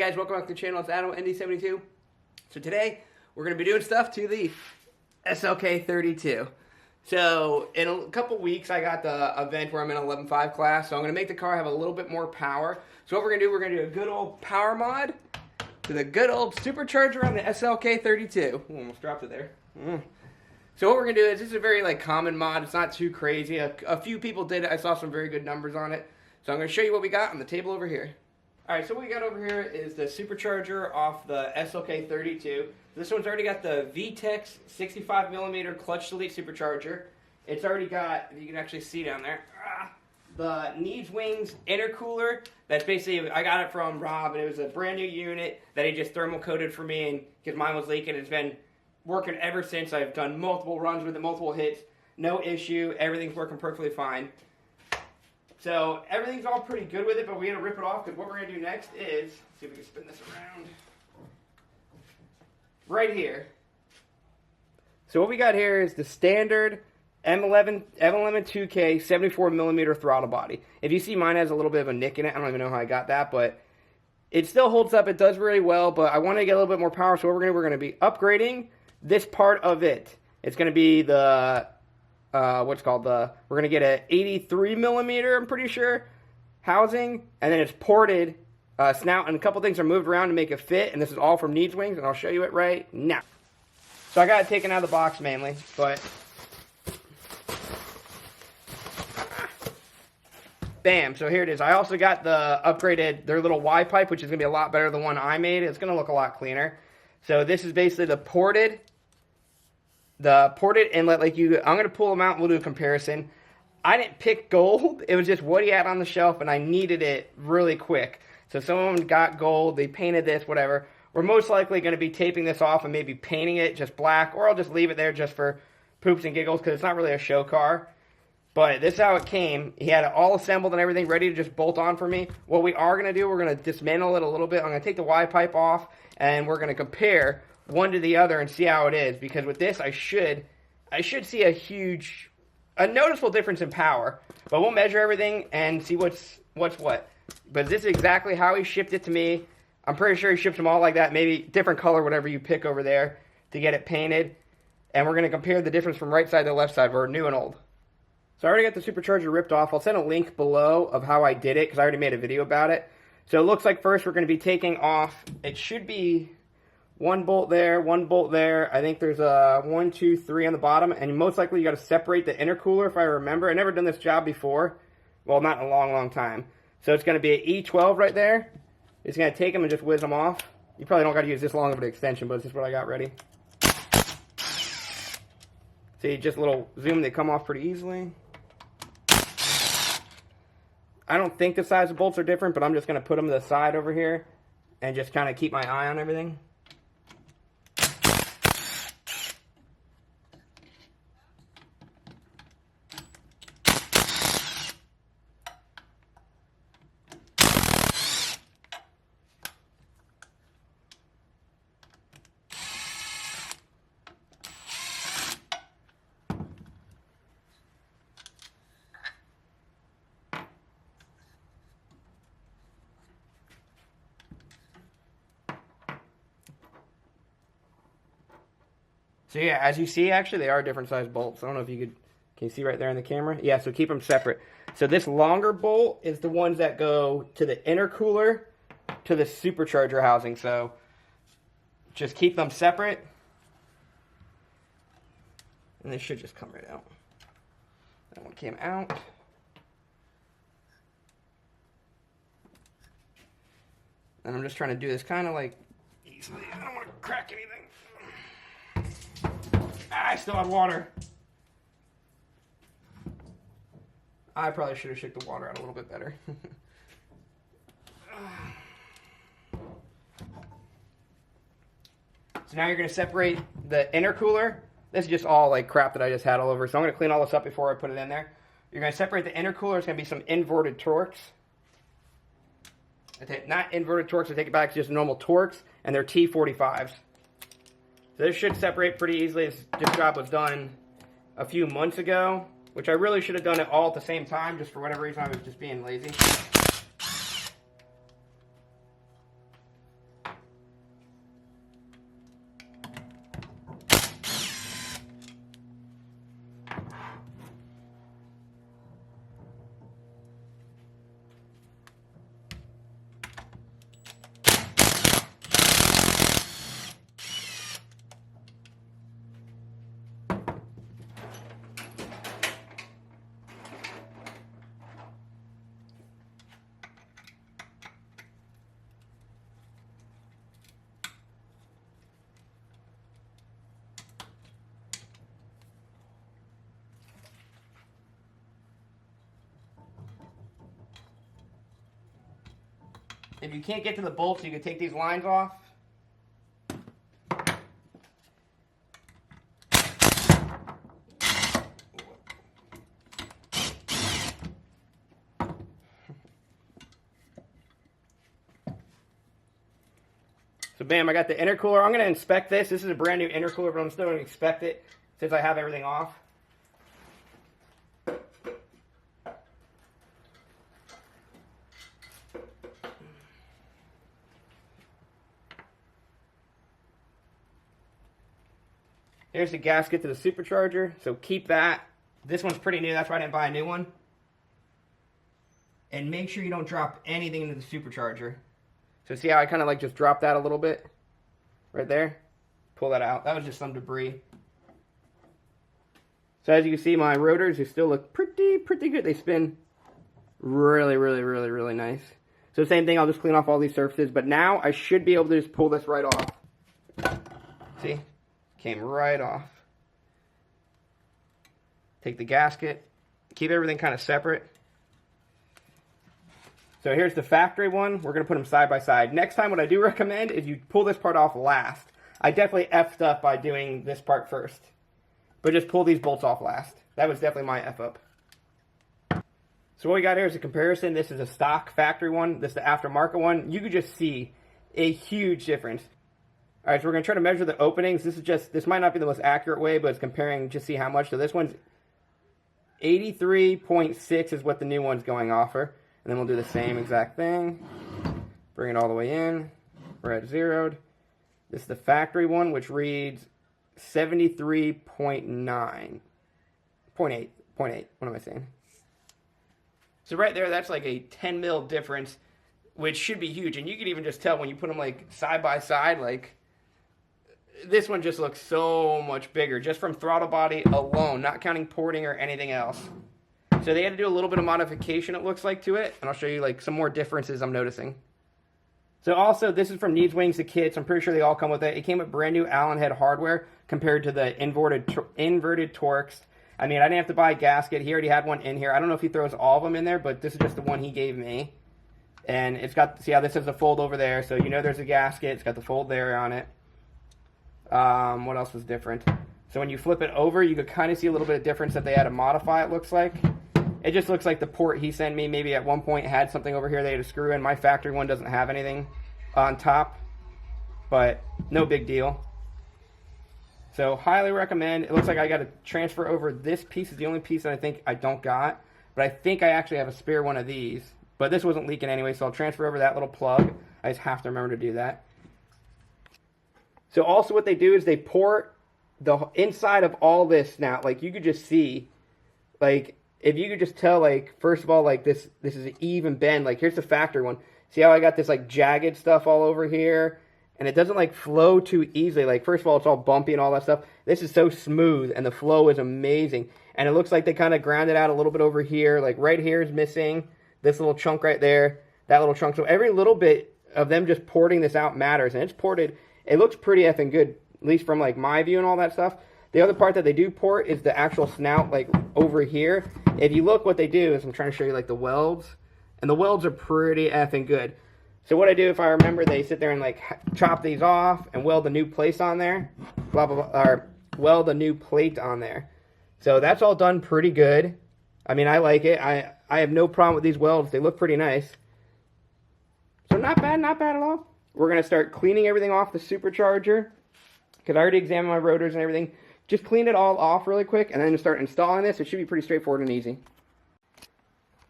guys, welcome back to the channel. It's Adam, ND72. So today, we're going to be doing stuff to the SLK32. So in a couple weeks, I got the event where I'm in 11.5 class, so I'm going to make the car have a little bit more power. So what we're going to do, we're going to do a good old power mod to the good old supercharger on the SLK32. Ooh, almost dropped it there. So what we're going to do is, this is a very common mod. It's not too crazy. A few people did it. I saw some very good numbers on it. So I'm going to show you what we got on the table over here. Alright, so what we got over here is the supercharger off the SLK32. This one's already got the VTEX 65mm clutch delete supercharger. It's already got, if you can actually see down there, the NEEDSWINGS intercooler. That's basically, I got it from Rob, and it was a brand new unit that he just thermal coated for me, and because mine was leaking. It's been working ever since. I've done multiple runs with it, multiple hits, no issue. Everything's working perfectly fine. So everything's all pretty good with it, but we got to rip it off because what we're going to do next is, let's see if we can spin this around, right here. So what we got here is the standard M11 2K 74mm throttle body. If you see, mine has a little bit of a nick in it. I don't even know how I got that, but it still holds up. It does really well, but I want to get a little bit more power, so what we're going to be upgrading this part of it. It's going to be the we're going to get an 83mm, I'm pretty sure, housing, and then it's ported snout, and a couple things are moved around to make it fit, and this is all from NEEDSWINGS, and I'll show you it right now. So I got it taken out of the box mainly, but bam, so here it is. I also got the upgraded, their little Y pipe, which is going to be a lot better than the one I made. It's going to look a lot cleaner. So this is basically the ported inlet. I'm going to pull them out and we'll do a comparison. I didn't pick gold. It was just what he had on the shelf, and I needed it really quick. So someone got gold, they painted this, whatever. We're most likely going to be taping this off and maybe painting it just black, or I'll just leave it there just for poops and giggles because it's not really a show car. But this is how it came. He had it all assembled and everything ready to just bolt on for me. What we are going to do, we're going to dismantle it a little bit. I'm going to take the Y pipe off, and we're going to compare one to the other and see how it is, because with this I should see a noticeable difference in power, but we'll measure everything and see what's what. But this is exactly how he shipped it to me. I'm pretty sure he shipped them all like that, maybe different color, whatever you pick over there to get it painted, and we're going to compare the difference from right side to left side for new and old. So I already got the supercharger ripped off. I'll send a link below of how I did it because I already made a video about it. So it looks like first we're going to be taking off, it should be one bolt there, one bolt there. I think there's a 1, 2, 3 on the bottom, and most likely you got to separate the intercooler, if I remember. I've never done this job before. Well, not in a long time. So it's going to be an E12 right there. It's going to take them and just whiz them off. You probably don't got to use this long of an extension, but this is what I got ready. See, just a little zoom, they come off pretty easily. I don't think the size of bolts are different, but I'm just going to put them to the side over here and just kind of keep my eye on everything. So yeah, as you see, actually, they are different size bolts. I don't know if can you see right there in the camera? Yeah, so keep them separate. So this longer bolt is the ones that go to the intercooler to the supercharger housing. So just keep them separate. And they should just come right out. That one came out. And I'm just trying to do this kind of easily. I don't want to crack anything. I still have water. I probably should have shook the water out a little bit better. So now you're going to separate the intercooler. This is just all crap that I just had all over. So I'm going to clean all this up before I put it in there. You're going to separate the intercooler. It's going to be some inverted Torx. Not inverted Torx, I take it back. It's just normal Torx, and they're T45s. So this should separate pretty easily. This job was done a few months ago, which I really should have done it all at the same time. Just for whatever reason, I was just being lazy. if you can't get to the bolts, you can take these lines off. So bam, I got the intercooler. I'm going to inspect this. This is a brand new intercooler, but I'm still going to inspect it since I have everything off. Here's the gasket to the supercharger, so keep that. This one's pretty new, that's why I didn't buy a new one. And make sure you don't drop anything into the supercharger. So see how I kind of like just dropped that a little bit? Right there. Pull that out. That was just some debris. So as you can see, my rotors, they still look pretty good. They spin really nice. So same thing, I'll just clean off all these surfaces. But now I should be able to just pull this right off. See? Came right off. Take the gasket. Keep everything kind of separate. So here's the factory one. We're going to put them side by side. Next time, what I do recommend is you pull this part off last. I definitely effed up by doing this part first. But just pull these bolts off last. That was definitely my F up. So what we got here is a comparison. This is a stock factory one. This is the aftermarket one. You could just see a huge difference. Alright, so we're going to try to measure the openings. This might not be the most accurate way, but it's comparing to see how much. So this one's 83.6 is what the new one's going off for. And then we'll do the same exact thing. Bring it all the way in. We're at zeroed. This is the factory one, which reads 73.9. 0.8. What am I saying? So right there, that's like a 10 mil difference, which should be huge. And you can even just tell when you put them like side by side, like this one just looks so much bigger just from throttle body alone, not counting porting or anything else. So they had to do a little bit of modification, it looks like, to it. And I'll show you like some more differences I'm noticing. So also, this is from NEEDSWINGS, the kits. I'm pretty sure they all come with it. It came with brand new Allen head hardware compared to the inverted Torx. I mean, I didn't have to buy a gasket. He already had one in here. I don't know if he throws all of them in there, but this is just the one he gave me. And it's got, see how this has a fold over there. So you know there's a gasket. It's got the fold there on it. What else was different? So when you flip it over, you could kind of see a little bit of difference that they had to modify, it looks like. It just looks like the port he sent me maybe at one point had something over here they had to screw in. My factory one doesn't have anything on top, but no big deal. So highly recommend. It looks like I got to transfer over this piece. Is the only piece that I think I don't got, but I think I actually have a spare one of these. But this wasn't leaking anyway, so I'll transfer over that little plug. I just have to remember to do that. So also what they do is they port the inside of all this now. Like you could just see, like, if you could just tell, like, first of all, like, this is an even bend. Like, here's the factory one. See how I got this, like, jagged stuff all over here? And it doesn't, like, flow too easily. Like, first of all, it's all bumpy and all that stuff. This is so smooth, and the flow is amazing. And it looks like they kind of ground it out a little bit over here. Like, right here is missing. This little chunk right there. That little chunk. So every little bit of them just porting this out matters. And it's ported. It looks pretty effing good, at least from, like, my view and all that stuff. The other part that they do port is the actual snout, like, over here. If you look, what they do is, I'm trying to show you, like, the welds. And the welds are pretty effing good. So what I do, if I remember, they sit there and, like, chop these off and weld a new plate on there. Blah, blah, blah, or weld a new plate on there. So that's all done pretty good. I mean, I like it. I have no problem with these welds. They look pretty nice. So not bad at all. We're going to start cleaning everything off the supercharger, because I already examined my rotors and everything. Just clean it all off really quick, and then start installing this. It should be pretty straightforward and easy.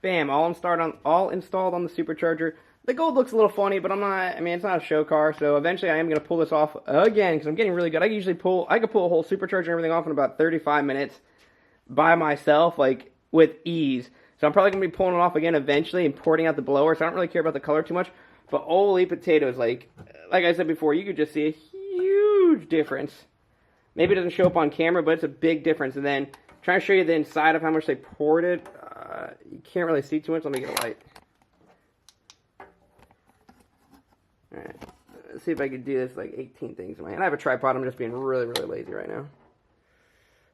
Bam, all installed on the supercharger. The gold looks a little funny, but I mean, it's not a show car, so eventually I am going to pull this off again, because I'm getting really good. I could pull a whole supercharger and everything off in about 35 minutes by myself, like, with ease. So I'm probably going to be pulling it off again eventually and porting out the blower, so I don't really care about the color too much. But holy potatoes, like I said before, you could just see a huge difference. Maybe it doesn't show up on camera, but it's a big difference. And then trying to show you the inside of how much they ported. You can't really see too much. Let me get a light. Alright. Let's see if I can do this like 18 things in my hand. I have a tripod. I'm just being really lazy right now.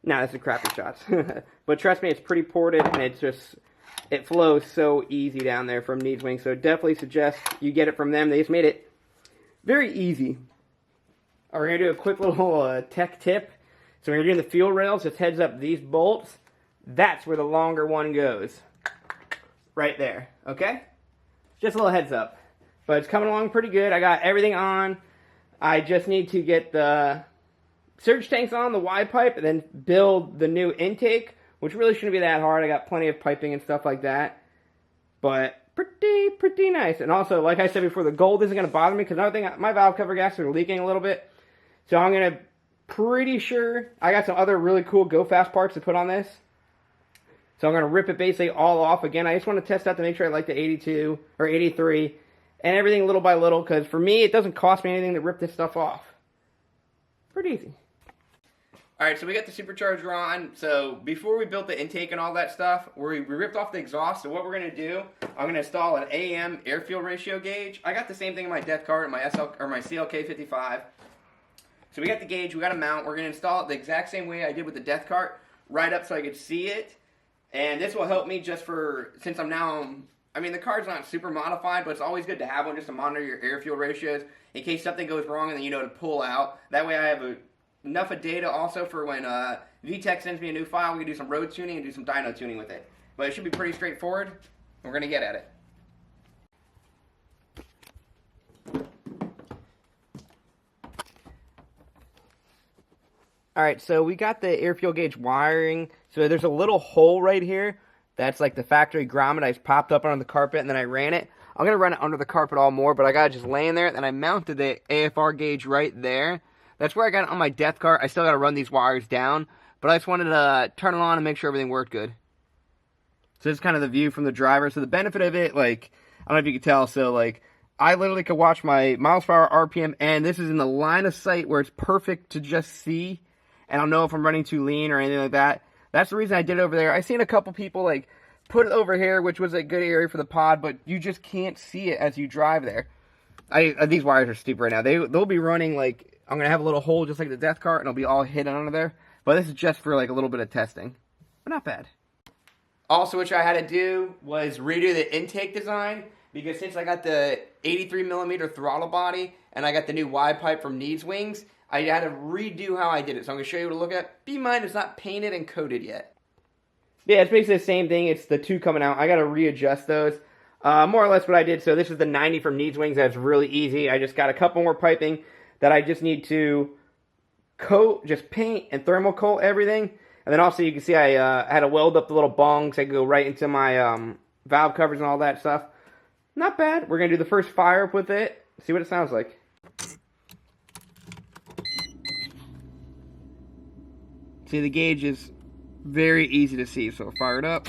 Nah, this is crappy shots. But trust me, it's pretty ported, and it's just, it flows so easy down there from NEEDSWINGS. So definitely suggest you get it from them. They just made it very easy. We're going to do a quick little tech tip. So when you're doing the fuel rails, just heads up, these bolts, that's where the longer one goes. Right there, okay? Just a little heads up. But it's coming along pretty good. I got everything on. I just need to get the surge tanks on, the Y pipe, and then build the new intake, which really shouldn't be that hard. I got plenty of piping and stuff like that. But pretty nice. And also, like I said before, the gold isn't going to bother me because another thing, my valve cover gaskets are leaking a little bit. So I'm going to, pretty sure, I got some other really cool go fast parts to put on this. So I'm going to rip it basically all off again. I just want to test out to make sure I like the 82 or 83 and everything little by little, because for me, it doesn't cost me anything to rip this stuff off. Pretty easy. Alright, so we got the supercharger on. So before we built the intake and all that stuff, we ripped off the exhaust. So what we're going to do, I'm going to install an AM air-fuel ratio gauge. I got the same thing in my death cart and my CLK55. So we got the gauge, we got a mount. We're going to install it the exact same way I did with the death cart, right up so I could see it. And this will help me just for, since I'm now, I mean, the car's not super modified, but it's always good to have one just to monitor your air-fuel ratios in case something goes wrong and then you know to pull out. That way I have enough of data also for when VTech sends me a new file, we can do some road tuning and do some dyno tuning with it. But it should be pretty straightforward. We're going to get at it. Alright, so we got the air-fuel gauge wiring. So there's a little hole right here. That's like the factory grommet. I just popped up on the carpet and then I ran it. I'm going to run it under the carpet all more, but I got it just laying there. Then I mounted the AFR gauge right there. That's where I got it on my death cart. I still got to run these wires down, but I just wanted to turn it on and make sure everything worked good. So this is kind of the view from the driver. So the benefit of it, like, I don't know if you can tell, so like, I literally could watch my miles per hour, RPM, and this is in the line of sight where it's perfect to just see, and I'll know if I'm running too lean or anything like that. That's the reason I did it over there. I seen a couple people, like, put it over here, which was a good area for the pod, but you just can't see it as you drive there. These wires are stupid right now. They'll be running, like, I'm going to have a little hole just like the death cart, and it'll be all hidden under there. But this is just for, like, a little bit of testing. But not bad. Also, what I had to do was redo the intake design, because since I got the 83mm throttle body, and I got the new Y pipe from NEEDSWINGS, I had to redo how I did it. So I'm going to show you what to look at. Be mind, it's not painted and coated yet. Yeah, it's basically the same thing. It's the two coming out. I got to readjust those. More or less what I did. So this is the 90 from NEEDSWINGS. That's really easy. I just got a couple more piping that I just need to coat, just paint and thermal coat everything. And then also you can see I had to weld up the little bungs. I could go right into my valve covers and all that stuff. Not bad. We're going to do the first fire up with it. See what it sounds like. See, the gauge is very easy to see. So fire it up.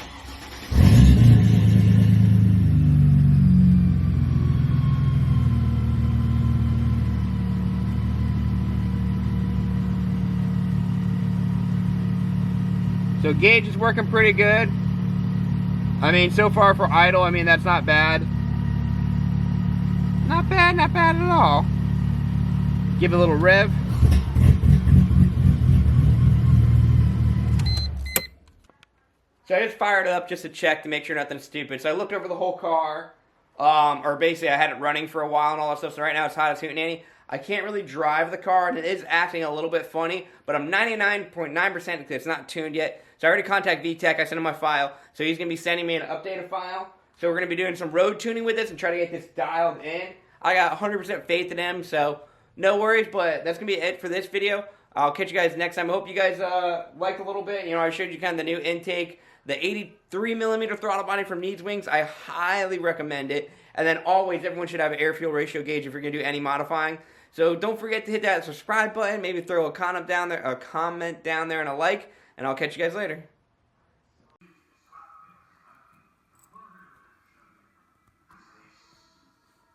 So gauge is working pretty good. I mean, so far for idle, I mean, that's not bad. Not bad at all. Give it a little rev. So I just fired it up just to check to make sure nothing's stupid. So I looked over the whole car, or basically I had it running for a while and all that stuff. So right now it's hot as hootenanny. I can't really drive the car, and it is acting a little bit funny, but I'm 99.9% it's not tuned yet. So I already contacted VTech, I sent him my file, so he's going to be sending me an updated file. So we're going to be doing some road tuning with this and try to get this dialed in. I got 100% faith in him, so no worries, but that's going to be it for this video. I'll catch you guys next time. I hope you guys liked a little bit. You know, I showed you kind of the new intake, the 83mm throttle body from NEEDSWINGS. I highly recommend it. And then always, everyone should have an air-fuel ratio gauge if you're going to do any modifying. So don't forget to hit that subscribe button, maybe throw a comment down there and a like, and I'll catch you guys later.